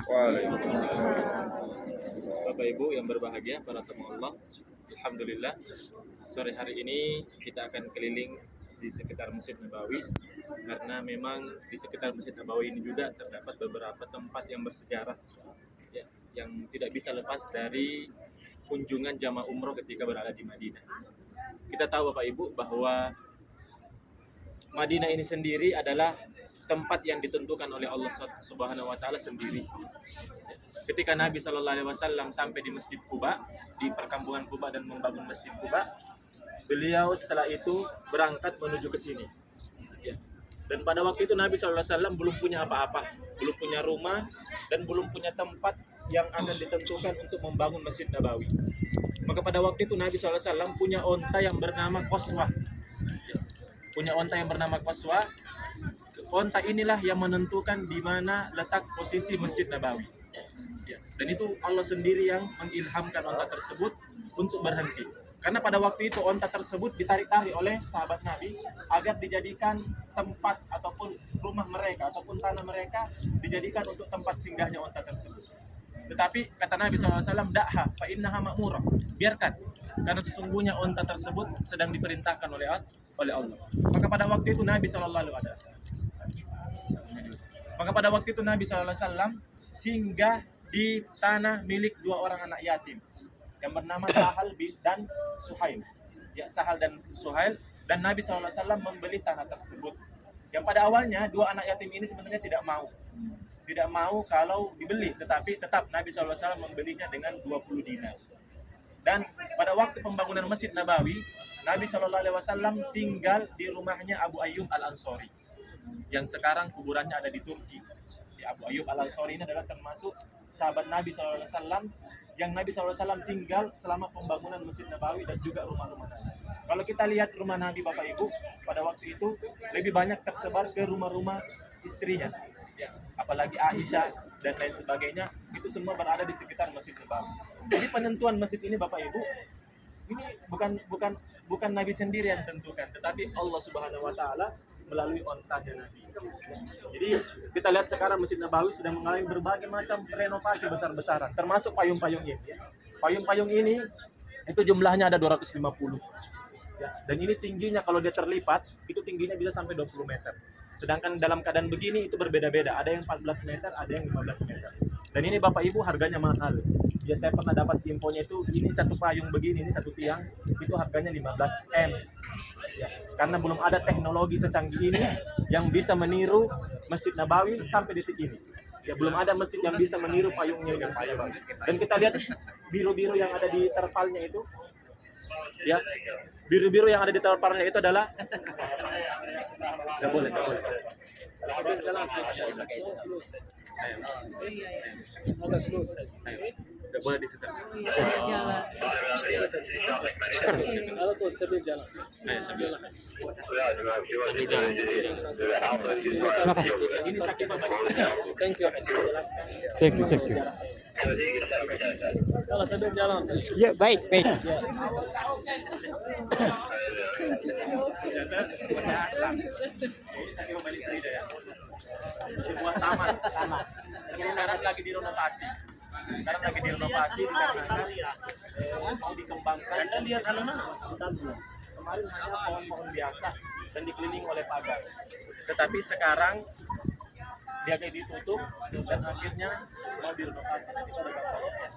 Waalaikumsalam. Bapak Ibu yang berbahagia, para tamu Allah, alhamdulillah sore hari ini kita akan keliling di sekitar Masjid Nabawi, karena memang di sekitar Masjid Nabawi ini juga terdapat beberapa tempat yang bersejarah, ya, yang tidak bisa lepas dari kunjungan jamaah umroh ketika berada di Madinah. Kita tahu Bapak Ibu bahwa Madinah ini sendiri adalah tempat yang ditentukan oleh Allah Subhanahu wa taala sendiri. Ketika Nabi Shallallahu alaihi wasallam sampai di Masjid Quba, di perkampungan Quba dan membangun Masjid Quba, beliau setelah itu berangkat menuju ke sini. Ya. Dan pada waktu itu Nabi Shallallahu alaihi wasallam belum punya apa-apa, belum punya rumah dan belum punya tempat yang akan ditentukan untuk membangun Masjid Nabawi. Maka pada waktu itu Nabi Shallallahu alaihi wasallam punya onta yang bernama Qaswah. Punya onta yang bernama Qaswah. Onta inilah yang menentukan di mana letak posisi Masjid Nabawi. Ya. Dan itu Allah sendiri yang mengilhamkan onta tersebut untuk berhenti. Karena pada waktu itu onta tersebut ditarik-tarik oleh sahabat Nabi agar dijadikan tempat ataupun rumah mereka ataupun tanah mereka dijadikan untuk tempat singgahnya onta tersebut. Tetapi kata Nabi SAW, "Da'ha fa innaha ma'murah." Biarkan, karena sesungguhnya onta tersebut sedang diperintahkan oleh Allah. Maka pada waktu itu Nabi SAW singgah di tanah milik dua orang anak yatim yang bernama Sahal dan Suhail. Ya, Sahal dan Suhail, dan Nabi SAW membeli tanah tersebut. Yang pada awalnya dua anak yatim ini sebenarnya tidak mau kalau dibeli, tetapi tetap Nabi SAW membelinya dengan 20 dinar. Dan pada waktu pembangunan Masjid Nabawi, Nabi SAW tinggal di rumahnya Abu Ayyub Al-Ansori yang sekarang kuburannya ada di Turki. Abu Ayyub Al-Ansori ini adalah termasuk sahabat Nabi SAW yang Nabi SAW tinggal selama pembangunan Masjid Nabawi dan juga rumah-rumah Nabi. Kalau kita lihat rumah Nabi Bapak Ibu, pada waktu itu lebih banyak tersebar ke rumah-rumah istrinya. Ya, apalagi Aisyah dan lain sebagainya, itu semua berada di sekitar Masjid Nabawi. Jadi penentuan masjid ini Bapak Ibu, ini bukan Nabi sendiri yang tentukan, tetapi Allah Subhanahu wa taala melalui ontanya Nabi. Jadi kita lihat sekarang Masjid Nabawi sudah mengalami berbagai macam renovasi besar-besaran, termasuk payung-payung ini. Payung-payung ini itu jumlahnya ada 250. Ya, dan ini tingginya kalau dia terlipat, itu tingginya bisa sampai 20 meter. Sedangkan dalam keadaan begini itu berbeda-beda, ada yang 14 meter, ada yang 15 meter. Dan ini Bapak Ibu harganya mahal. Ya, saya pernah dapat infonya itu, ini satu payung begini, ini satu tiang, itu harganya 15 M. Ya, karena belum ada teknologi secanggih ini yang bisa meniru Masjid Nabawi sampai detik ini. Ya, belum ada masjid yang bisa meniru payungnya yang payung. Dan kita lihat biru-biru yang ada di terpalnya itu. Ya, biru-biru yang ada di terpalnya itu adalah Enggak boleh. Enggak boleh di situ. Jalan. Kalau tuh sambil jalan. Sambil jalan. Ini sakit Bapak. Thank you. Thank you. Kalau sambil jalan. Ya, baik. Ini sakit Bapak Srida ya. Sebuah taman. Ini sekarang lagi direnovasi. Dikarenakan mau dikembangkan. Anda lihat halaman kemarin hanya pohon-pohon biasa dan dikelilingi oleh pagar. Tetapi sekarang dia kayak ditutup dan akhirnya mau direnovasi. Kita ada gambarnya.